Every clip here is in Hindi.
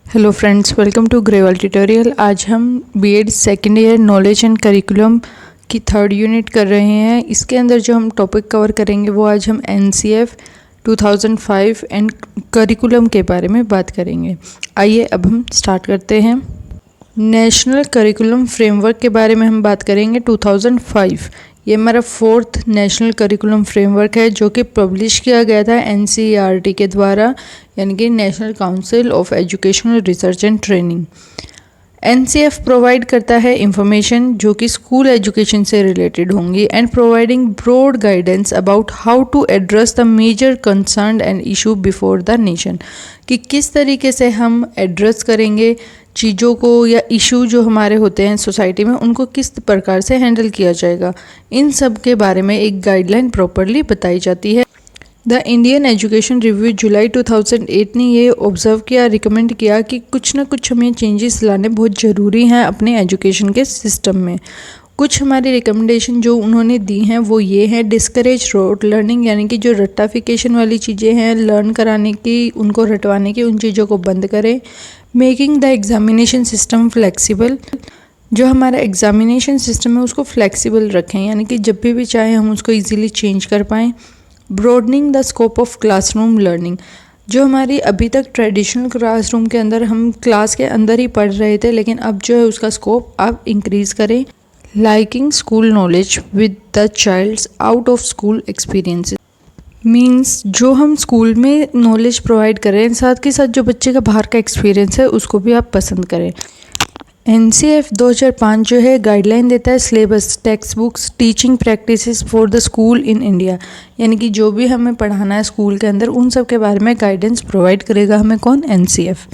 Hello friends, welcome to Gravel tutorial. आज हम B Ed second year knowledge and curriculum की थर्ड यूनिट कर रहे हैं। इसके अंदर जो हम टॉपिक कवर करेंगे वो आज हम एनसीएफ 2005 एंड करिकुलम के बारे में बात करेंगे। आइए अब हम स्टार्ट करते हैं। नेशनल करिकुलम फ्रेमवर्क के बारे में हम बात करेंगे 2005। ये हमारा फोर्थ नेशनल करिकुलम फ्रेमवर्क है जो कि पब्लिश किया गया था एनसीईआरटी के द्वारा, यानी कि national council of educational research and training. NCF provide करता है इंफॉर्मेशन जो कि स्कूल एजुकेशन से रिलेटेड होंगी and providing broad guidance about how to address the major concern and issue before the nation, कि किस तरीके से हम एड्रेस करेंगे चीज़ों को या इशू जो हमारे होते हैं सोसाइटी में, उनको किस प्रकार से हैंडल किया जाएगा। इन सब के बारे में एक गाइडलाइन प्रॉपरली बताई जाती है। द इंडियन एजुकेशन रिव्यू जुलाई 2008 ने ये ऑब्जर्व किया, रिकमेंड किया कि कुछ ना कुछ हमें चेंजेस लाने बहुत ज़रूरी हैं अपने एजुकेशन के सिस्टम में। कुछ हमारी रिकमेंडेशन जो उन्होंने दी हैं वो ये है: डिस्करेज रोट लर्निंग, यानी कि जो रट्टाफिकेशन वाली चीज़ें हैं लर्न कराने की, उनको रटवाने की, उन चीज़ों को बंद करें। Making the examination system flexible, जो हमारा एग्जामिनेशन सिस्टम है उसको फ्लेक्सिबल रखें, यानी कि जब भी चाहे हम उसको इजीली चेंज कर पाएँ। Broadening the scope of classroom learning, जो हमारी अभी तक ट्रेडिशनल क्लासरूम के अंदर हम क्लास के अंदर ही पढ़ रहे थे, लेकिन अब जो है उसका स्कोप आप इंक्रीज़ करें। Linking school knowledge with the child's out of school experiences, means जो हम स्कूल में नॉलेज प्रोवाइड कर रहे हैं साथ के साथ जो बच्चे का बाहर का एक्सपीरियंस है उसको भी आप पसंद करें। एनसीएफ 2005 जो है गाइडलाइन देता है syllabus, text books, teaching practices for the school in India, यानी कि जो भी हमें पढ़ाना है स्कूल के अंदर उन सब के बारे में गाइडेंस प्रोवाइड करेगा हमें कौन? NCF.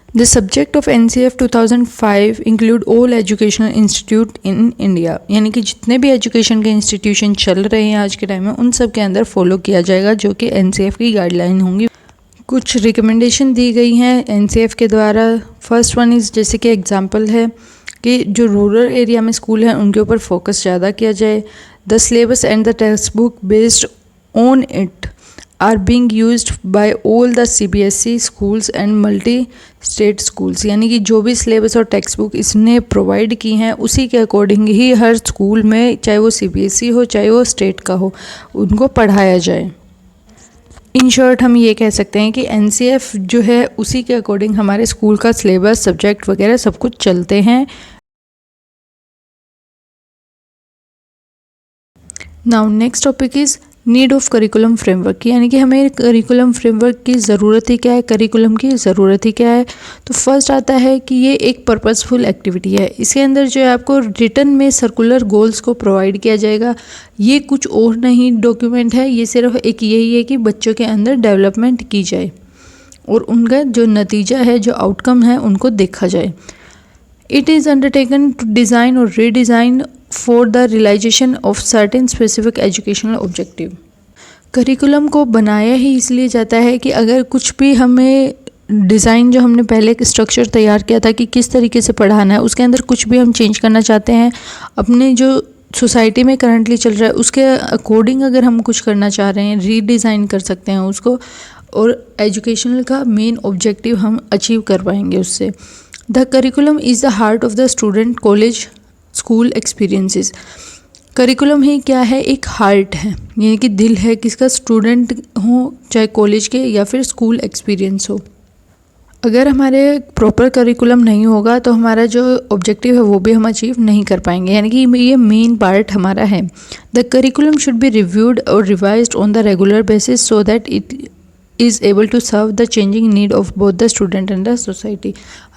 The subject of NCF 2005 include all educational institute in India, यानी कि जितने भी एजुकेशन के इंस्टीट्यूशन चल रहे हैं आज के टाइम में उन सब के अंदर फॉलो किया जाएगा जो कि एनसीएफ की गाइडलाइन होंगी। कुछ रिकमेंडेशन दी गई हैं एनसीएफ के द्वारा। फर्स्ट वन इज़, जैसे कि एग्जांपल है कि जो रूरल एरिया में स्कूल हैं उनके ऊपर फोकस ज़्यादा किया जाए। The syllabus and the textbook based on it are being used by all the CBSE schools and multi state schools, यानी कि जो भी सिलेबस और टेक्स्ट बुक इसने प्रोवाइड की हैं उसी के अकॉर्डिंग ही हर स्कूल में, चाहे वो सीबीएसई हो चाहे वो स्टेट का हो, उनको पढ़ाया जाए। इन शॉर्ट हम ये कह सकते हैं कि एनसीएफ जो है उसी के अकॉर्डिंग हमारे स्कूल का सिलेबस, सब्जेक्ट वगैरह सब कुछ चलते हैं। Now next topic is need of curriculum framework, यानी कि हमें करिकुलम फ्रेमवर्क की ज़रूरत ही क्या है, करिकुलम की ज़रूरत ही क्या है। तो फर्स्ट आता है कि ये एक पर्पसफुल एक्टिविटी है। इसके अंदर जो है आपको रिटर्न में सर्कुलर गोल्स को प्रोवाइड किया जाएगा। ये कुछ और नहीं डॉक्यूमेंट है, ये सिर्फ एक यही है कि बच्चों के अंदर डेवलपमेंट की जाए और उनका जो नतीजा है, जो आउटकम है, उनको देखा जाए। It is undertaken to design और redesign for the realization of certain specific educational objective. Curriculum को बनाया ही इसलिए जाता है कि अगर कुछ भी हमें डिज़ाइन, जो हमने पहले एक स्ट्रक्चर तैयार किया था कि किस तरीके से पढ़ाना है, उसके अंदर कुछ भी हम चेंज करना चाहते हैं, अपने जो सोसाइटी में करंटली चल रहा है उसके अकॉर्डिंग अगर हम कुछ करना चाह रहे हैं, रीडिज़ाइन कर सकते हैं उसको, और एजुकेशनल का मेन ऑब्जेक्टिव हम अचीव कर पाएंगे उससे। The curriculum is the heart of the student college school experiences. Curriculum ही क्या है? एक हार्ट है, यानी कि दिल है, किसका? स्टूडेंट हो, चाहे कॉलेज के या फिर स्कूल एक्सपीरियंस हो। अगर हमारे प्रॉपर करिकुलम नहीं होगा तो हमारा जो ऑब्जेक्टिव है वो भी हम अचीव नहीं कर पाएंगे, यानी कि ये मेन पार्ट हमारा है। The curriculum should be reviewed और revised on the regular basis so that it is able to serve the changing need of both the student and the society.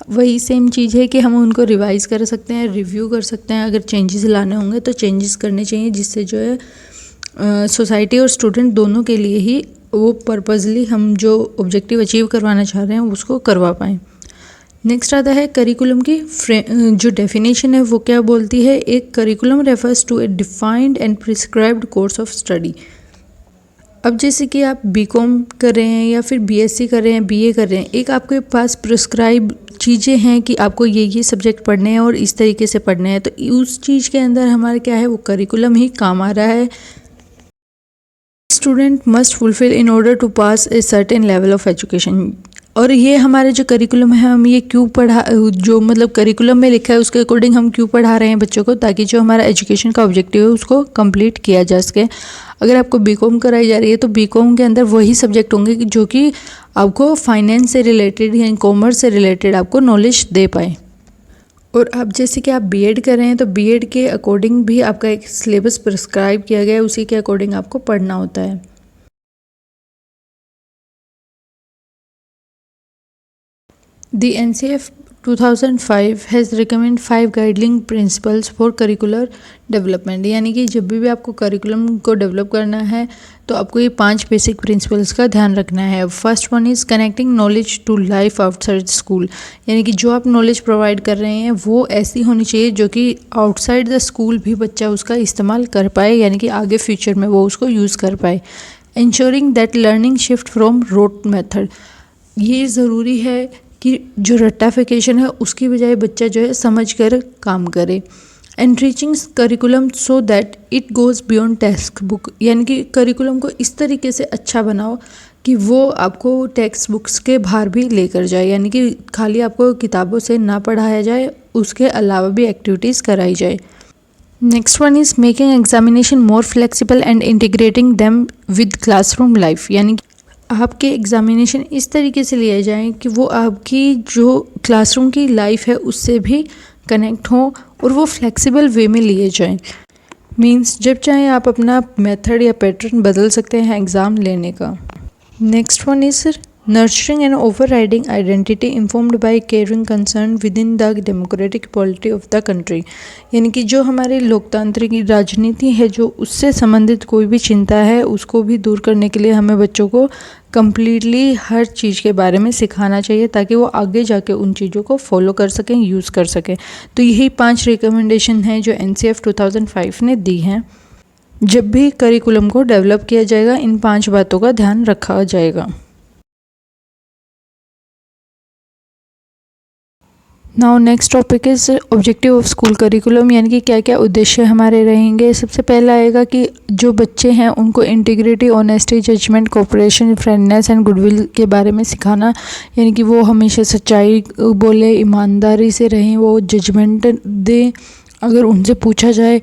वही सेम चीज़ है कि हम उनको रिवाइज कर सकते हैं, रिव्यू कर सकते हैं। अगर चेंजेस लाने होंगे तो चेंजेस करने चाहिए, जिससे जो है सोसाइटी और स्टूडेंट दोनों के लिए ही वो पर्पजली हम जो ऑब्जेक्टिव अचीव करवाना चाह रहे हैं उसको करवा पाएँ। नेक्स्ट आता है करिकुलम की जो डेफिनेशन है वो क्या बोलती है? एक curriculum refers to a defined and prescribed course of study. अब जैसे कि आप बीकॉम कर रहे हैं या फिर बीएससी कर रहे हैं, बीए कर रहे हैं, एक आपके पास प्रिस्क्राइब चीज़ें हैं कि आपको ये सब्जेक्ट पढ़ने हैं और इस तरीके से पढ़ने हैं, तो उस चीज़ के अंदर हमारा क्या है, वो करिकुलम ही काम आ रहा है। Student must fulfil in order to pass a certain level of education. और ये हमारे जो करिकुलम है हम ये क्यों पढ़ा, जो मतलब करिकुलम में लिखा है उसके अकॉर्डिंग हम क्यों पढ़ा रहे हैं बच्चों को, ताकि जो हमारा एजुकेशन का ऑब्जेक्टिव है उसको कंप्लीट किया जा सके। अगर आपको बीकॉम कराई जा रही है तो बीकॉम के अंदर वही सब्जेक्ट होंगे जो कि आपको फाइनेंस से रिलेटेड या कॉमर्स से रिलेटेड आपको नॉलेज दे पाए। और अब जैसे कि आप बीएड कर रहे हैं तो बीएड के अकॉर्डिंग भी आपका एक सिलेबस प्रिस्क्राइब किया गया है, उसी के अकॉर्डिंग आपको पढ़ना होता है। The NCF 2005 has recommended 5 guiding principles for curricular development। यानी कि जब भी आपको करिकुलम को डेवलप करना है तो आपको ये 5 बेसिक प्रिंसिपल्स का ध्यान रखना है। First one is connecting knowledge to life outside school. यानी कि जो आप नॉलेज प्रोवाइड कर रहे हैं वो ऐसी होनी चाहिए जो कि आउटसाइड द स्कूल भी बच्चा उसका इस्तेमाल कर पाए, यानी कि आगे फ्यूचर में वो उसको यूज़ कर पाए। Ensuring that learning shift from rote method. ये ज़रूरी है कि जो रट्टाफिकेशन है उसकी बजाय बच्चा जो है समझ कर काम करे। Enriching curriculum so that it goes beyond text book. यानी कि करिकुलम को इस तरीके से अच्छा बनाओ कि वो आपको टेक्स्ट बुक्स के बाहर भी लेकर जाए, यानी कि खाली आपको किताबों से ना पढ़ाया जाए, उसके अलावा भी एक्टिविटीज़ कराई जाए। Next one is making examination more flexible and integrating them with classroom life. यानी कि आपके एग्ज़ामिनेशन इस तरीके से लिए जाएं कि वो आपकी जो क्लासरूम की लाइफ है उससे भी कनेक्ट हों और वो फ्लेक्सिबल वे में लिए जाएं। मींस जब चाहे आप अपना मेथड या पैटर्न बदल सकते हैं एग्ज़ाम लेने का। Next one is nurturing and overriding identity informed by caring concern within the democratic polity of the country. यानी कि जो हमारी लोकतांत्रिक राजनीति है, जो उससे संबंधित कोई भी चिंता है उसको भी दूर करने के लिए हमें बच्चों को कम्प्लीटली हर चीज़ के बारे में सिखाना चाहिए, ताकि वो आगे जाके उन चीज़ों को फॉलो कर सकें, यूज़ कर सकें। तो यही 5 रिकमेंडेशन हैं जो NCF 2005 ने दी हैं। जब भी करिकुलम को डेवलप किया जाएगा इन 5 बातों का ध्यान रखा जाएगा। Now next topic is objective of school curriculum. यानी कि क्या क्या उद्देश्य हमारे रहेंगे। सबसे पहला आएगा कि जो बच्चे हैं उनको integrity, honesty, judgment, cooperation, friendness and goodwill के बारे में सिखाना। यानी कि वो हमेशा सच्चाई बोले, ईमानदारी से रहें, वो जजमेंट दें अगर उनसे पूछा जाए,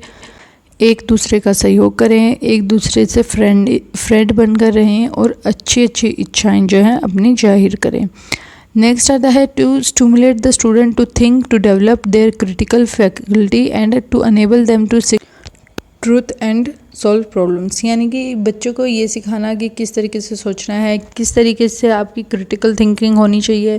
एक दूसरे का सहयोग करें, एक दूसरे से फ्रेंड बनकर रहें और अच्छी अच्छी इच्छाएँ जो हैं अपनी जाहिर करें। नेक्स्ट आता है to stimulate the student to think, to develop their critical faculty and to enable them to seek truth and solve problems. यानी कि बच्चों को ये सिखाना कि किस तरीके से सोचना है, किस तरीके से आपकी क्रिटिकल थिंकिंग होनी चाहिए,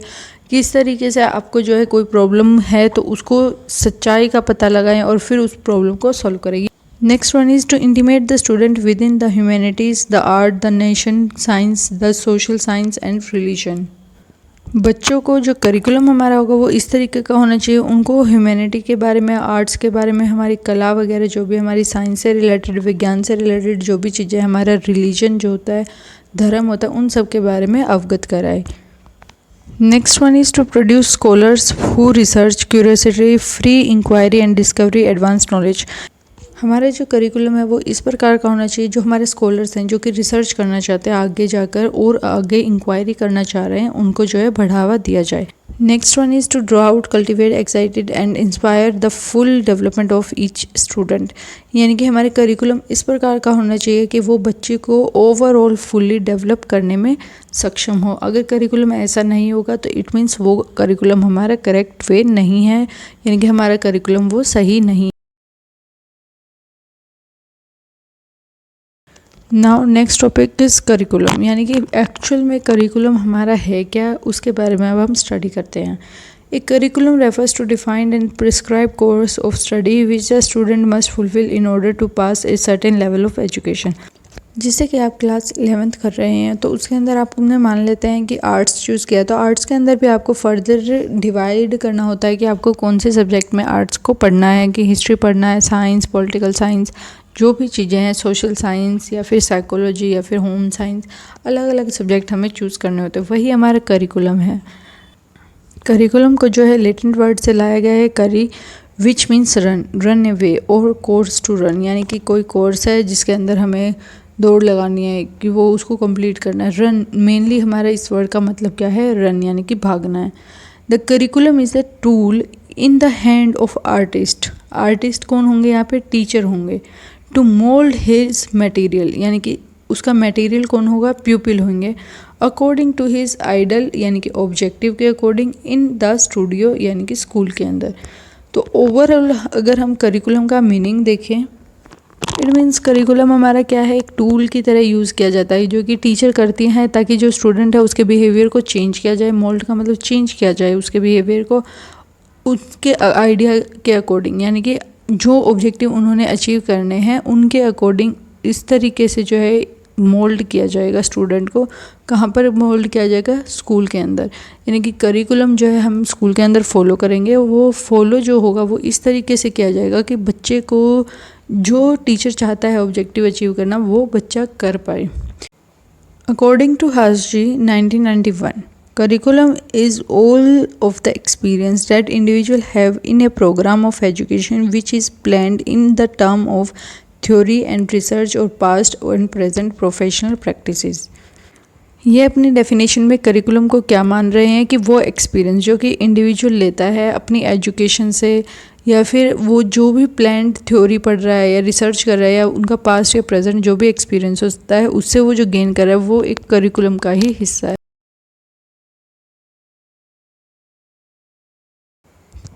किस तरीके से आपको जो है कोई प्रॉब्लम है तो उसको सच्चाई का पता लगाएं और फिर उस प्रॉब्लम को सॉल्व करें। Next one is to intimate the student within the humanities, the art, the nation science, the social science and religion. बच्चों को जो करिकुलम हमारा होगा वो इस तरीके का होना चाहिए, उनको ह्यूमैनिटी के बारे में, आर्ट्स के बारे में, हमारी कला वगैरह जो भी हमारी साइंस से रिलेटेड, विज्ञान से रिलेटेड जो भी चीज़ें, हमारा रिलीजन जो होता है, धर्म होता है, उन सब के बारे में अवगत कराए। Next one is to produce scholars who research, curiosity, free inquiry and discovery, advance knowledge. हमारा जो करिकुलम है वो इस प्रकार का होना चाहिए, जो हमारे स्कॉलर्स हैं जो कि रिसर्च करना चाहते हैं आगे जाकर और आगे इंक्वायरी करना चाह रहे हैं, उनको जो है बढ़ावा दिया जाए। Next one is to draw out, cultivate, excited and inspire the full development of each student. यानी कि हमारे करिकुलम इस प्रकार का होना चाहिए कि वो बच्चे को ओवरऑल फुल्ली डेवलप करने में सक्षम हो। अगर करिकुलम ऐसा नहीं होगा तो इट मीन्स वो करिकुलम हमारा करेक्ट वे नहीं है, यानी कि हमारा करिकुलम वो सही नहीं। Now next topic is curriculum. यानी कि एक्चुअल में करिकुलम हमारा है क्या, उसके बारे में अब हम स्टडी करते हैं। एक curriculum refers to defined and prescribe course of study which the student must fulfil in order to pass a certain level of education. जिससे कि आप क्लास 11th कर रहे हैं तो उसके अंदर आपने मान लेते हैं कि आर्ट्स चूज़ किया, तो आर्ट्स के अंदर भी आपको फर्दर डिवाइड करना होता है कि आपको कौन से सब्जेक्ट में आर्ट्स को पढ़ना है, कि हिस्ट्री पढ़ना है, साइंस, पॉलिटिकल साइंस, जो भी चीज़ें हैं, सोशल साइंस या फिर साइकोलॉजी या फिर होम साइंस, अलग अलग सब्जेक्ट हमें चूज़ करने होते हैं। वही हमारा करिकुलम है। करिकुलम को जो है लेटेंट वर्ड से लाया गया है करी, विच मीन्स रन ए वे और कोर्स टू रन। यानी कि कोई कोर्स है जिसके अंदर हमें दौड़ लगानी है, कि वो उसको कंप्लीट करना है। रन, मेनली हमारा इस वर्ड का मतलब क्या है, रन यानी कि भागना है। The curriculum is a tool in the hand of artist. Artist कौन होंगे यहाँ पे, टीचर होंगे। टू मोल्ड हिज मटेरियल, यानी कि उसका मटेरियल कौन होगा, प्यूपिल होंगे। अकॉर्डिंग टू हिज आइडल, यानी कि ऑब्जेक्टिव के अकॉर्डिंग, इन द स्टूडियो, यानी कि स्कूल के अंदर। तो ओवरऑल अगर हम करिकुलम का मीनिंग देखें, इट मीन्स करिकुलम हमारा क्या है, एक टूल की तरह यूज़ किया जाता है जो कि टीचर करती हैं ताकि जो स्टूडेंट है उसके बिहेवियर को चेंज किया जाए। मोल्ड का मतलब चेंज किया जाए उसके बिहेवियर को उसके आइडिया के अकॉर्डिंग, यानी कि जो ऑब्जेक्टिव उन्होंने अचीव करने हैं उनके अकॉर्डिंग इस तरीके से जो है मोल्ड किया जाएगा स्टूडेंट को। कहाँ पर मोल्ड किया जाएगा, स्कूल के अंदर। यानी कि करिकुलम जो है हम स्कूल के अंदर फॉलो करेंगे, वो फॉलो जो होगा वो इस तरीके से किया जाएगा कि बच्चे को जो टीचर चाहता है ऑब्जेक्टिव अचीव करना वो बच्चा कर पाए। अकॉर्डिंग टू हासजी 1991, curriculum is all of the experience that individual have in a program of education which is planned in the term of theory and research or past and present professional practices। ये अपनी डेफिनेशन में करिकुलम को क्या मान रहे हैं कि वो एक्सपीरियंस जो कि इंडिविजुअल लेता है अपनी एजुकेशन से, या फिर वो जो भी प्लान्ड थ्योरी पढ़ रहा है या रिसर्च कर रहा है, या उनका पास्ट या प्रेजेंट जो भी एक्सपीरियंस होता है उससे वो जो गेन कर रहा है वो एक करिकुलम का ही हिस्सा है।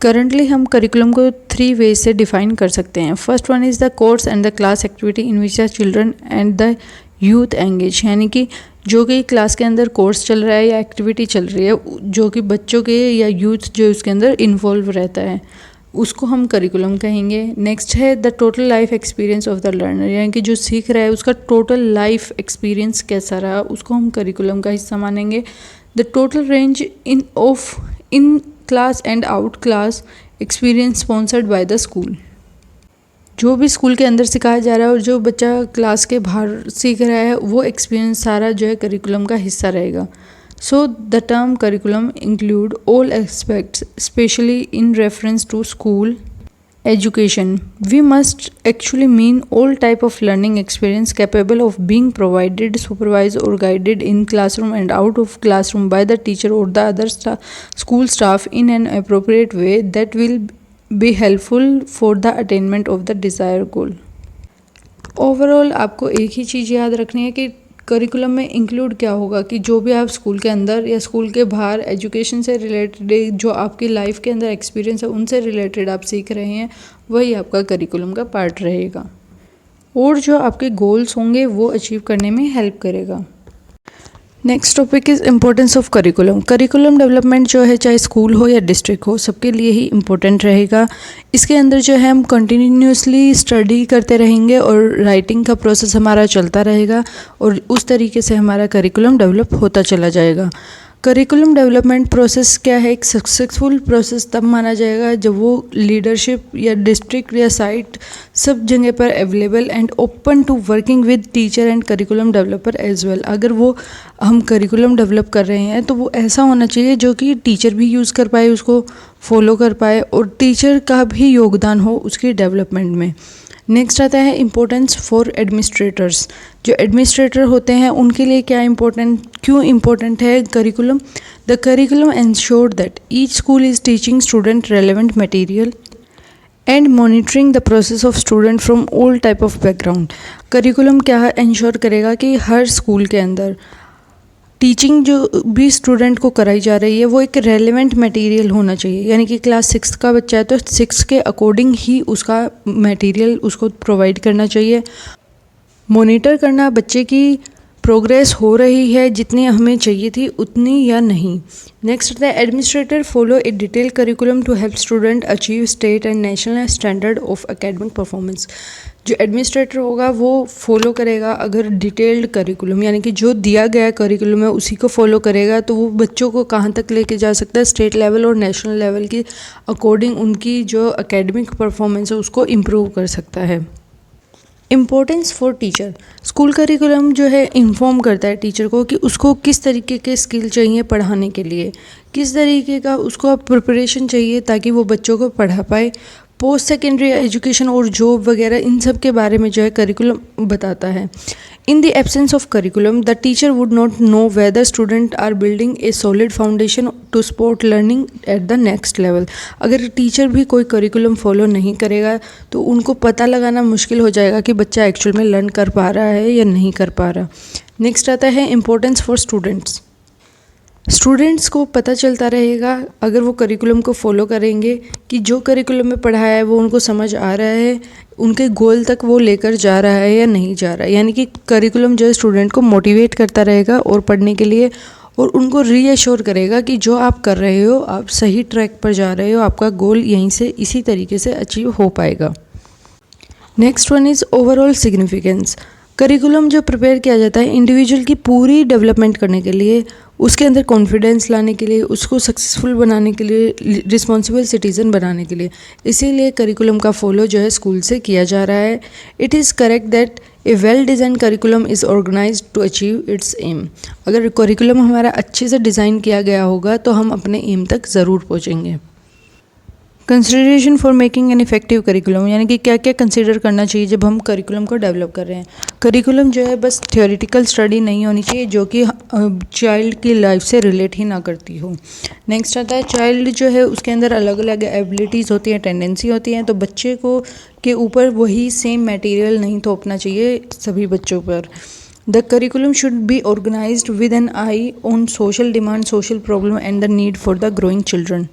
करंटली हम करिकुलम को 3 वेज से डिफाइन कर सकते हैं। First one is the course and the class activity in which the children and the youth engage, यानी कि जो कि क्लास के अंदर कोर्स चल रहा है या एक्टिविटी चल रही है जो कि बच्चों के या यूथ जो उसके अंदर इन्वॉल्व रहता है, उसको हम करिकुलम कहेंगे। नेक्स्ट है the total life experience of the learner, यानी कि जो सीख रहा है उसका टोटल लाइफ एक्सपीरियंस कैसा रहा, उसको हम करिकुलम का हिस्सा मानेंगे। The total range in class and out class experience sponsored by the school, जो भी स्कूल के अंदर सिखाया जा रहा है और जो बच्चा क्लास के बाहर सीख रहा है वो एक्सपीरियंस सारा जो है करिकुलम का हिस्सा रहेगा। So the term curriculum include all aspects specially in reference to school education. We must actually mean all type of learning experience capable of being provided, supervised or guided in classroom and out of classroom by the teacher or the other school staff in an appropriate way that will be helpful for the attainment of the desired goal. Overall आपको एक ही चीज़ याद रखनी है कि करिकुलम में इंक्लूड क्या होगा, कि जो भी आप स्कूल के अंदर या स्कूल के बाहर एजुकेशन से रिलेटेड जो आपकी लाइफ के अंदर एक्सपीरियंस है उनसे रिलेटेड आप सीख रहे हैं वही आपका करिकुलम का पार्ट रहेगा, और जो आपके गोल्स होंगे वो अचीव करने में हेल्प करेगा। Next topic is importance of curriculum. Curriculum development जो है चाहे स्कूल हो या डिस्ट्रिक्ट हो सबके लिए ही इम्पोर्टेंट रहेगा। इसके अंदर जो है हम कंटिन्यूसली स्टडी करते रहेंगे और राइटिंग का प्रोसेस हमारा चलता रहेगा और उस तरीके से हमारा करिकुलम डेवलप होता चला जाएगा। करिकुलम डेवलपमेंट प्रोसेस क्या है, एक सक्सेसफुल प्रोसेस तब माना जाएगा जब वो लीडरशिप या डिस्ट्रिक्ट या साइट सब जगह पर available and open to working with teacher and curriculum developer as well. अगर वो हम करिकुलम डेवलप कर रहे हैं तो वो ऐसा होना चाहिए जो कि टीचर भी यूज़ कर पाए, उसको फॉलो कर पाए और टीचर का भी योगदान हो उसके डेवलपमेंट में। नेक्स्ट आता है इम्पोर्टेंस फॉर एडमिनिस्ट्रेटर्स। जो एडमिनिस्ट्रेटर होते हैं उनके लिए क्या इम्पोर्टेंट, क्यों इम्पोर्टेंट है curriculum. The curriculum ensure that each school is teaching student relevant material and monitoring the process of student from all type of background. Curriculum क्या इंश्योर करेगा कि हर स्कूल के अंदर टीचिंग जो भी स्टूडेंट को कराई जा रही है वो एक रेलेवेंट मटेरियल होना चाहिए, यानी कि क्लास 6 का बच्चा है तो 6 के अकॉर्डिंग ही उसका मटेरियल उसको प्रोवाइड करना चाहिए। मॉनिटर करना बच्चे की प्रोग्रेस हो रही है जितनी हमें चाहिए थी उतनी या नहीं। Next the administrator follow a detail curriculum to help student achieve state and national standard of academic performance. जो एडमिनिस्ट्रेटर होगा वो फॉलो करेगा अगर डिटेल्ड करिकुलम, यानी कि जो दिया गया करिकुलम है उसी को फॉलो करेगा तो वो बच्चों को कहाँ तक लेके जा सकता है, स्टेट लेवल और नेशनल लेवल की अकॉर्डिंग उनकी जो एकेडमिक परफॉर्मेंस है उसको इम्प्रूव कर सकता है। Importance for teacher. School curriculum जो है इन्फॉर्म करता है टीचर को कि उसको किस तरीके के स्किल चाहिए पढ़ाने के लिए, किस तरीके का उसको प्रिपरेशन चाहिए ताकि वो बच्चों को पढ़ा पाए। पोस्ट सेकेंडरी एजुकेशन और जॉब वगैरह इन सब के बारे में जो है करिकुलम बताता है। In the absence of curriculum the teacher would not know whether student are building a solid foundation to support learning at the next level. अगर टीचर भी कोई करिकुलम फॉलो नहीं करेगा तो उनको पता लगाना मुश्किल हो जाएगा कि बच्चा एक्चुअल में लर्न कर पा रहा है या नहीं कर पा रहा। नेक्स्ट आता है इम्पोर्टेंस फॉर स्टूडेंट्स। स्टूडेंट्स को पता चलता रहेगा अगर वो करिकुलम को फॉलो करेंगे कि जो करिकुलम में पढ़ाया है वो उनको समझ आ रहा है, उनके गोल तक वो लेकर जा रहा है या नहीं जा रहा है। यानी कि करिकुलम जो है स्टूडेंट को मोटिवेट करता रहेगा और पढ़ने के लिए, और उनको रीअश्योर करेगा कि जो आप कर रहे हो आप सही ट्रैक पर जा रहे हो, आपका गोल यहीं से इसी तरीके से अचीव हो पाएगा। Next one is overall significance. Curriculum जो प्रिपेयर किया जाता है इंडिविजुअल की पूरी डेवलपमेंट करने के लिए, उसके अंदर कॉन्फिडेंस लाने के लिए, उसको सक्सेसफुल बनाने के लिए, रिस्पॉन्सिबल सिटीज़न बनाने के लिए, इसीलिए करिकुलम का फॉलो जो है स्कूल से किया जा रहा है। It is correct that a well design curriculum is organised to achieve its aim. अगर करिकुलम हमारा अच्छे से डिज़ाइन किया गया होगा तो हम अपने एम तक ज़रूर पहुँचेंगे। Consideration for making an effective curriculum, यानी कि क्या क्या कंसिडर करना चाहिए जब हम करिकुलम को डेवलप कर रहे हैं। करिकुलम जो है बस थियोरेटिकल स्टडी नहीं होनी चाहिए जो कि चाइल्ड की लाइफ से रिलेट ही ना करती हो। नेक्स्ट आता है चाइल्ड जो है उसके अंदर अलग अलग एबिलिटीज़ होती हैं, टेंडेंसी होती हैं, तो बच्चे को के ऊपर वही सेम मटेरियल नहीं थोपना चाहिए सभी बच्चों पर। The curriculum should be organised with an eye on social demand, social problem and the need for the growing children.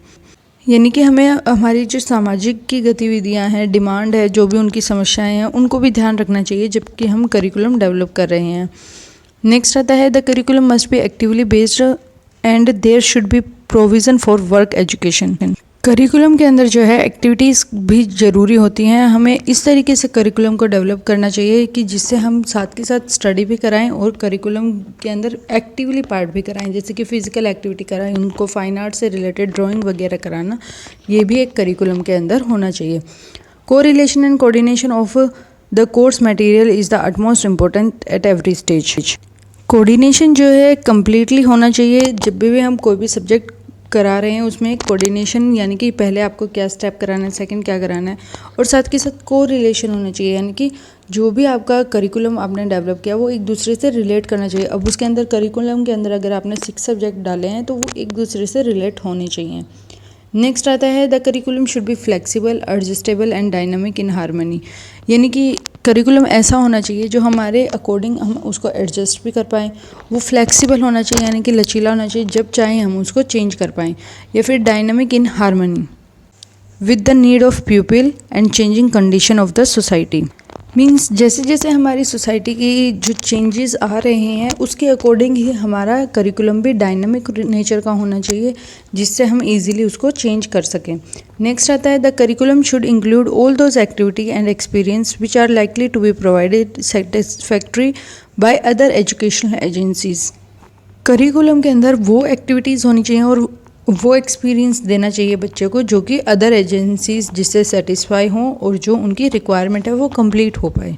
यानी कि हमें हमारी जो सामाजिक की गतिविधियां हैं, डिमांड है, जो भी उनकी समस्याएं हैं, उनको भी ध्यान रखना चाहिए जबकि हम करिकुलम डेवलप कर रहे हैं। नेक्स्ट आता है the curriculum must be actively based and there should be provision for work education. Curriculum के अंदर जो है एक्टिविटीज़ भी ज़रूरी होती हैं। हमें इस तरीके से करिकुलम को डेवलप करना चाहिए कि जिससे हम साथ के साथ स्टडी भी कराएं और करिकुलम के अंदर एक्टिवली पार्ट भी कराएं, जैसे कि फ़िज़िकल एक्टिविटी कराएं, उनको फ़ाइन आर्ट से रिलेटेड ड्राइंग वगैरह कराना, ये भी एक करिकुलम के अंदर होना चाहिए। Correlation and coordination of the course material is the utmost important at every stage. Coordination जो है कम्प्लीटली होना चाहिए। जब भी हम कोई भी सब्जेक्ट करा रहे हैं उसमें कोऑर्डिनेशन, यानी कि पहले आपको क्या स्टेप कराना है, सेकंड क्या कराना है, और साथ के साथ को रिलेशन होना चाहिए। यानी कि जो भी आपका करिकुलम आपने डेवलप किया वो एक दूसरे से रिलेट करना चाहिए। अब उसके अंदर करिकुलम के अंदर अगर आपने 6 सब्जेक्ट डाले हैं तो वो एक दूसरे से रिलेट होने चाहिए। नेक्स्ट आता है the curriculum should be flexible, adjustable and dynamic in harmony. यानी कि करिकुलम ऐसा होना चाहिए जो हमारे अकॉर्डिंग हम उसको एडजस्ट भी कर पाएँ। वो फ्लेक्सिबल होना चाहिए, यानी कि लचीला होना चाहिए, जब चाहें हम उसको चेंज कर पाएँ। या फिर dynamic in harmony with the need of people and changing condition of the society. Means जैसे जैसे हमारी सोसाइटी की जो चेंजेस आ रहे हैं उसके अकॉर्डिंग ही हमारा करिकुलम भी डायनामिक नेचर का होना चाहिए, जिससे हम इजीली उसको चेंज कर सकें। नेक्स्ट आता है the curriculum should include all those activity and experience which are likely to be provided satisfactory by other educational agencies. Curriculum के अंदर वो एक्टिविटीज़ होनी चाहिए और वो एक्सपीरियंस देना चाहिए बच्चे को जो कि अदर एजेंसीज जिससे सेटिस्फाई हों और जो उनकी रिक्वायरमेंट है वो कंप्लीट हो पाए।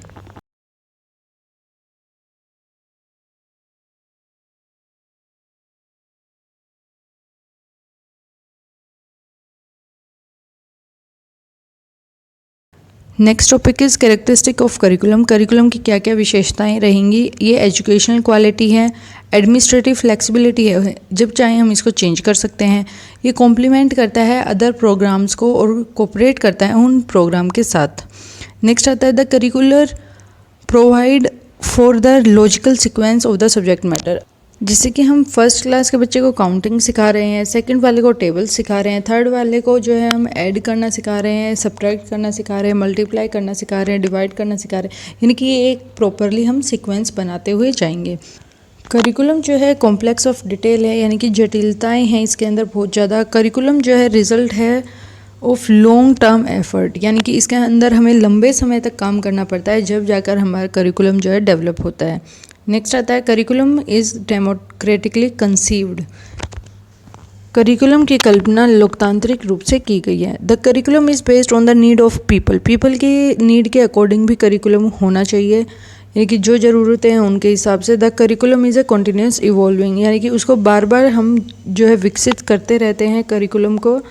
Next topic is characteristic of curriculum. Curriculum की क्या क्या विशेषताएं रहेंगी। ये एजुकेशनल क्वालिटी है, एडमिनिस्ट्रेटिव फ्लेक्सिबिलिटी है, जब चाहें हम इसको चेंज कर सकते हैं। ये कॉम्प्लीमेंट करता है अदर प्रोग्राम्स को और कोऑपरेट करता है उन प्रोग्राम के साथ। नेक्स्ट आता है the curricular provide for the logical sequence of the subject matter. जिससे कि हम फर्स्ट क्लास के बच्चे को काउंटिंग सिखा रहे हैं, सेकंड वाले को टेबल सिखा रहे हैं, थर्ड वाले को जो है हम ऐड करना सिखा रहे हैं, सब्ट्रैक्ट करना सिखा रहे हैं, मल्टीप्लाई करना सिखा रहे हैं, डिवाइड करना सिखा रहे हैं। यानी कि ये एक प्रॉपरली हम सीक्वेंस बनाते हुए जाएंगे। करिकुलम जो है कॉम्प्लेक्स ऑफ डिटेल है, यानी कि जटिलताएं हैं इसके अंदर बहुत ज़्यादा। करिकुलम जो है रिजल्ट है ऑफ लॉन्ग टर्म एफर्ट, यानी कि इसके अंदर हमें लंबे समय तक काम करना पड़ता है जब जाकर हमारा करिकुलम जो है डेवलप होता है। नेक्स्ट आता है curriculum is democratically conceived. Curriculum की कल्पना लोकतांत्रिक रूप से की गई है। The curriculum is based on the need of people. People की नीड के अकॉर्डिंग भी करिकुलम होना चाहिए, यानी कि जो ज़रूरतें हैं उनके हिसाब से। The curriculum is a continuous evolving, यानी कि उसको बार बार हम जो है विकसित करते रहते हैं करिकुलम को।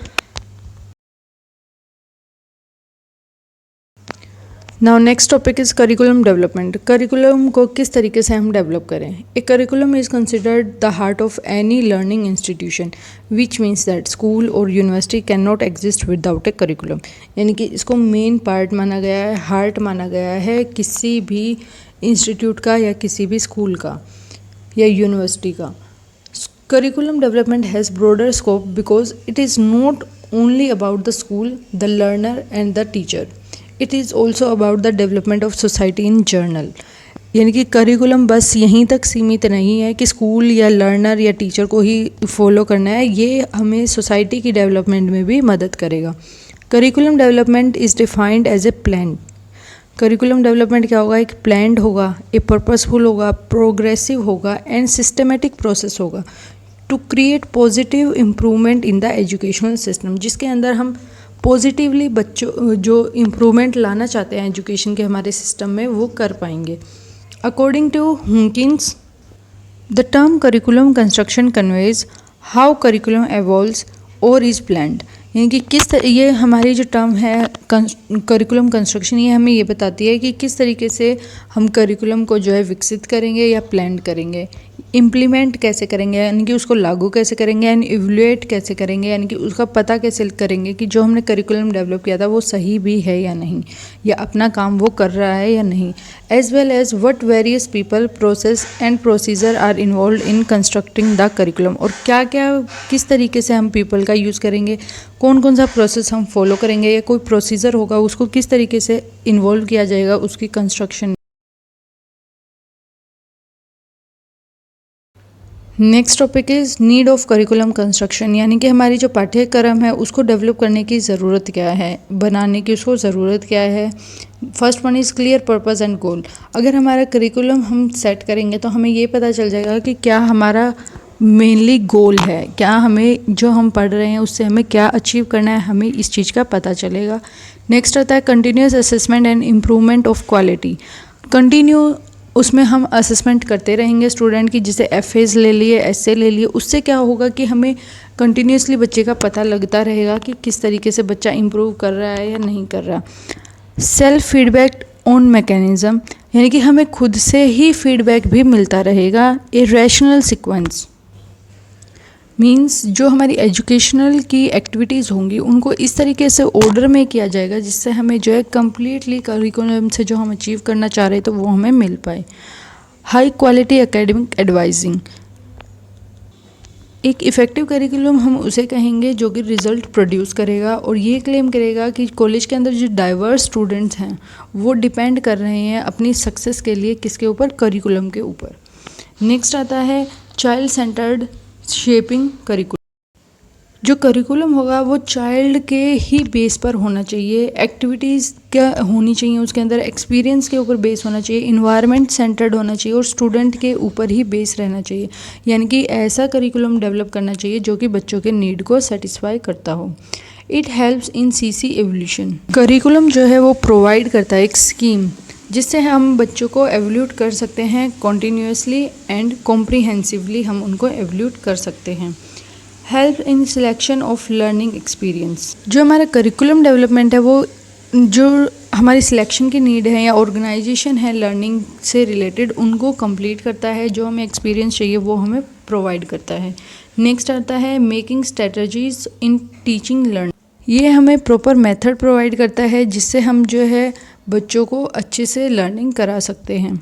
Now next topic is curriculum development. Curriculum को किस तरीके से हम डेवलप करें। A curriculum is considered the heart of any learning institution which means that school और university can not exist without a curriculum. यानी कि इसको मेन पार्ट माना गया है, हार्ट माना गया है किसी भी इंस्टीट्यूट का या किसी भी स्कूल का या यूनिवर्सिटी का। Curriculum development has broader scope because it is not only about the school, the learner and the teacher, it is also about the development of society in general. यानी कि करिकुलम बस यहीं तक सीमित नहीं है कि स्कूल या लर्नर या टीचर को ही फॉलो करना है, ये हमें सोसाइटी की डेवलपमेंट में भी मदद करेगा। Curriculum development is defined as a plan. Curriculum development क्या होगा, एक प्लान्ड होगा, ए पर्पसफुल होगा, प्रोग्रेसिव होगा एंड सिस्टमेटिक प्रोसेस होगा to create positive improvement in the educational system, जिसके अंदर हम पॉजिटिवली बच्चों जो इम्प्रूवमेंट लाना चाहते हैं एजुकेशन के हमारे सिस्टम में वो कर पाएंगे। According to Hopkins, the term curriculum construction conveys how curriculum evolves और इज़ प्लान्ड। यानी कि ये हमारी जो टर्म है करिकुलम कंस्ट्रक्शन, ये हमें ये बताती है कि किस तरीके से हम करिकुलम को जो है विकसित करेंगे या प्लान करेंगे, इम्प्लीमेंट कैसे करेंगे यानी कि उसको लागू कैसे करेंगे, एंड इवैल्यूएट कैसे करेंगे यानी कि उसका पता कैसे करेंगे कि जो हमने करिकुलम डेवलप किया था वो सही भी है या नहीं, या अपना काम वो कर रहा है या नहीं, as well as what various people, process and procedure are involve in constructing the curriculum. और क्या क्या किस तरीके से हम पीपल का यूज़ करेंगे, कौन कौन सा प्रोसेस हम फॉलो करेंगे या कोई प्रोसीजर होगा उसको किस तरीके से इन्वॉल्व किया जाएगा उसकी construction. Next topic is need of curriculum construction. यानी कि हमारी जो पाठ्यक्रम है उसको डेवलप करने की ज़रूरत क्या है, बनाने की उसको ज़रूरत क्या है। First one is clear purpose and goal. अगर हमारा करिकुलम हम सेट करेंगे तो हमें ये पता चल जाएगा कि क्या हमारा मेनली गोल है, क्या हमें जो हम पढ़ रहे हैं उससे हमें क्या अचीव करना है, हमें इस चीज़ का पता चलेगा। नेक्स्ट आता है continuous assessment and improvement of quality. Continue उसमें हम असेसमेंट करते रहेंगे स्टूडेंट की, जैसे एफएज ले लिए, एसए ले लिए, उससे क्या होगा कि हमें कंटिन्यूसली बच्चे का पता लगता रहेगा कि किस तरीके से बच्चा इम्प्रूव कर रहा है या नहीं कर रहा। सेल्फ फीडबैक ऑन मैकेनिज़्म, यानी कि हमें खुद से ही फीडबैक भी मिलता रहेगा। ए रैशनल सीक्वेंस मीन्स जो हमारी एजुकेशनल की एक्टिविटीज़ होंगी उनको इस तरीके से ऑर्डर में किया जाएगा जिससे हमें जो है कम्प्लीटली करिकुलम से जो हम अचीव करना चाह रहे हैं तो वो हमें मिल पाए। हाई क्वालिटी एकेडमिक एडवाइजिंग, एक इफ़ेक्टिव करिकुलम हम उसे कहेंगे जो कि रिज़ल्ट प्रोड्यूस करेगा और ये क्लेम करेगा कि कॉलेज के अंदर जो डाइवर्स स्टूडेंट्स हैं वो डिपेंड कर रहे हैं अपनी सक्सेस के लिए किसके ऊपर, करिकुलम के ऊपर। नेक्स्ट आता है चाइल्ड सेंटर्ड शेपिंग करिकुलम। जो करिकुलम होगा वो चाइल्ड के ही बेस पर होना चाहिए, एक्टिविटीज़ क्या होनी चाहिए उसके अंदर, एक्सपीरियंस के ऊपर बेस होना चाहिए, इन्वायरमेंट सेंटर्ड होना चाहिए और स्टूडेंट के ऊपर ही बेस रहना चाहिए। यानी कि ऐसा करिकुलम डेवलप करना चाहिए जो कि बच्चों के नीड को सेटिस्फाई करता हो। It helps in CC evolution. Curriculum जो है वो प्रोवाइड करता है एक स्कीम जिससे हम बच्चों को एवोल्यूट कर सकते हैं कॉन्टीन्यूसली एंड कॉम्प्रीहेंसिवली, हम उनको एवोल्यूट कर सकते हैं। Help in selection of learning experience, जो हमारा करिकुलम डेवलपमेंट है वो जो हमारी सिलेक्शन की नीड है या ऑर्गेनाइजेशन है लर्निंग से रिलेटेड उनको कंप्लीट करता है, जो हमें एक्सपीरियंस चाहिए वो हमें प्रोवाइड करता है। नेक्स्ट आता है making strategies in teaching learning, ये हमें प्रॉपर मेथड प्रोवाइड करता है जिससे हम जो है बच्चों को अच्छे से लर्निंग करा सकते हैं।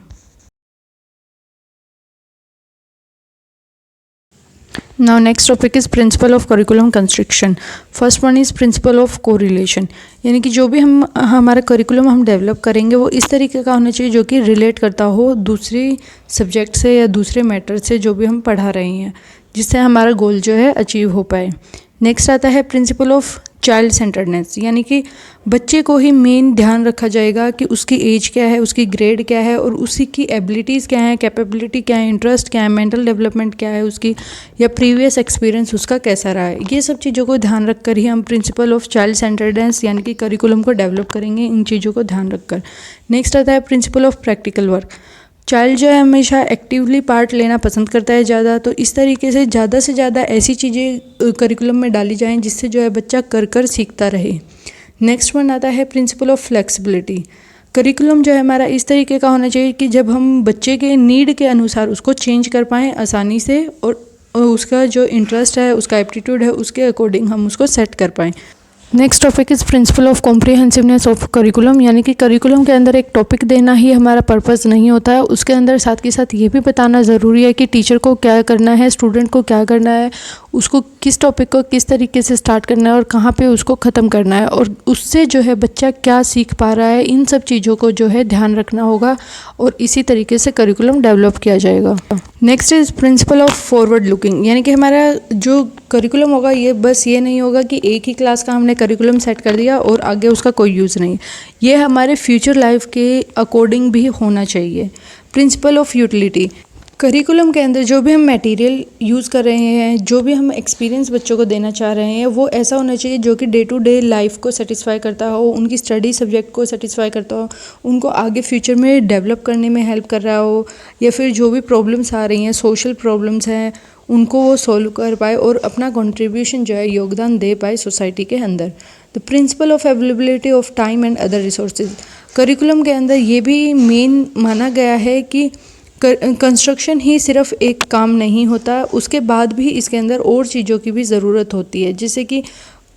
Now next topic is principle of curriculum construction. First one is principle of correlation, यानी कि जो भी हम हमारा करिकुलम हम डेवलप करेंगे वो इस तरीके का होना चाहिए जो कि रिलेट करता हो दूसरी सब्जेक्ट से या दूसरे मैटर से जो भी हम पढ़ा रहे हैं, जिससे हमारा गोल जो है अचीव हो पाए। नेक्स्ट आता है प्रिंसिपल ऑफ चाइल्ड सेंटर्डनेस, यानी कि बच्चे को ही मेन ध्यान रखा जाएगा कि उसकी एज क्या है, उसकी ग्रेड क्या है और उसी की एबिलिटीज़ क्या है, कैपेबिलिटी क्या है, इंटरेस्ट क्या है, मेंटल डेवलपमेंट क्या है उसकी, या प्रीवियस एक्सपीरियंस उसका कैसा रहा है। ये सब चीज़ों को ध्यान रखकर ही हम प्रिंसिपल ऑफ चाइल्ड सेंटर्डनेस यानी कि करिकुलम को डेवलप करेंगे, इन चीज़ों को ध्यान रखकर। नेक्स्ट आता है principle of practical work, child जो है हमेशा एक्टिवली पार्ट लेना पसंद करता है ज़्यादा, तो इस तरीके से ज़्यादा ऐसी चीज़ें करिकुलम में डाली जाएं जिससे जो है बच्चा कर सीखता रहे। नेक्स्ट वन आता है प्रिंसिपल ऑफ फ्लेक्सिबिलिटी, करिकुलम जो है हमारा इस तरीके का होना चाहिए कि जब हम बच्चे के नीड के अनुसार उसको चेंज कर पाएँ आसानी से, और उसका जो इंटरेस्ट है, उसका एप्टीट्यूड है, उसके अकॉर्डिंग हम उसको सेट कर पाएँ। Next topic is principle of comprehensiveness of curriculum, यानी कि करिकुलम के अंदर एक टॉपिक देना ही हमारा पर्पस नहीं होता है, उसके अंदर साथ के साथ ये भी बताना ज़रूरी है कि टीचर को क्या करना है, स्टूडेंट को क्या करना है, उसको किस टॉपिक को किस तरीके से स्टार्ट करना है और कहाँ पे उसको ख़त्म करना है, और उससे जो है बच्चा क्या सीख पा रहा है, इन सब चीज़ों को जो है ध्यान रखना होगा और इसी तरीके से करिकुलम डेवलप किया जाएगा। Next is principle of forward looking, यानी कि हमारा जो करिकुलम होगा ये बस ये नहीं होगा कि एक ही क्लास का हमने करिकुलम सेट कर दिया और आगे उसका कोई यूज़ नहीं, ये हमारे फ्यूचर लाइफ के अकॉर्डिंग भी होना चाहिए। प्रिंसिपल ऑफ यूटिलिटी, करिकुलम के अंदर जो भी हम मटेरियल यूज़ कर रहे हैं, जो भी हम एक्सपीरियंस बच्चों को देना चाह रहे हैं, वो ऐसा होना चाहिए जो कि डे टू डे लाइफ को सेटिस्फाई करता हो, उनकी स्टडी सब्जेक्ट को सेटिस्फाई करता हो, उनको आगे फ्यूचर में डेवलप करने में हेल्प कर रहा हो, या फिर जो भी प्रॉब्लम्स आ रही हैं, सोशल प्रॉब्लम्स हैं, उनको वो सॉल्व कर पाए और अपना कंट्रीब्यूशन जो है योगदान दे पाए सोसाइटी के अंदर। The principle of availability of time and other resources, curriculum के अंदर ये भी मेन माना गया है कि कंस्ट्रक्शन ही सिर्फ एक काम नहीं होता, उसके बाद भी इसके अंदर और चीज़ों की भी ज़रूरत होती है, जैसे कि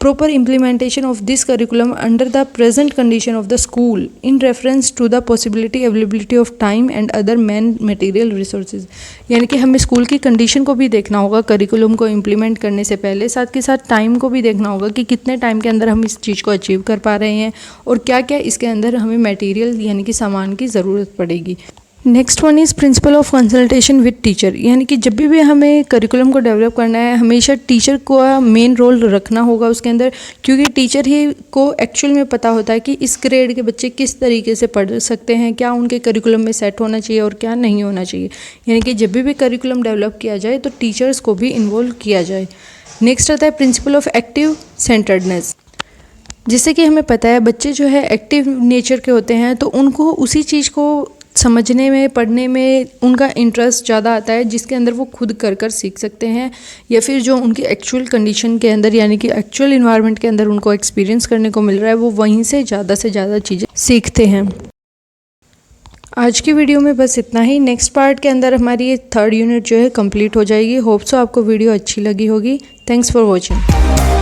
proper implementation of this curriculum under the present condition of the school in reference to the possibility availability of time and other man material resources, यानी कि हमें स्कूल की कंडीशन को भी देखना होगा करिकुलम को इम्प्लीमेंट करने से पहले, साथ के साथ टाइम को भी देखना होगा कि कितने टाइम के अंदर हम इस चीज़ को अचीव कर पा रहे हैं और क्या क्या इसके अंदर हमें मटेरियल यानी कि सामान की ज़रूरत पड़ेगी। Next one is principle of consultation with teacher, यानी कि जब भी हमें करिकुलम को डेवलप करना है हमेशा टीचर को मेन रोल रखना होगा उसके अंदर, क्योंकि टीचर ही को एक्चुअल में पता होता है कि इस ग्रेड के बच्चे किस तरीके से पढ़ सकते हैं, क्या उनके करिकुलम में सेट होना चाहिए और क्या नहीं होना चाहिए, यानी कि जब भी करिकुलम डेवलप किया जाए तो टीचर्स को भी इन्वॉल्व किया जाए। नेक्स्ट आता है प्रिंसिपल ऑफ एक्टिव सेंटर्डनेस, जिससे कि हमें पता है बच्चे जो है एक्टिव नेचर के होते हैं तो उनको उसी चीज़ को समझने में, पढ़ने में उनका इंटरेस्ट ज़्यादा आता है जिसके अंदर वो खुद कर सीख सकते हैं, या फिर जो उनकी एक्चुअल कंडीशन के अंदर यानी कि एक्चुअल इन्वायरमेंट के अंदर उनको एक्सपीरियंस करने को मिल रहा है, वो वहीं से ज़्यादा चीज़ें सीखते हैं। आज की वीडियो में बस इतना ही। नेक्स्ट पार्ट के अंदर हमारी ये 3rd यूनिट जो है कंप्लीट हो जाएगी। होप सो आपको वीडियो अच्छी लगी होगी। Thanks for watching.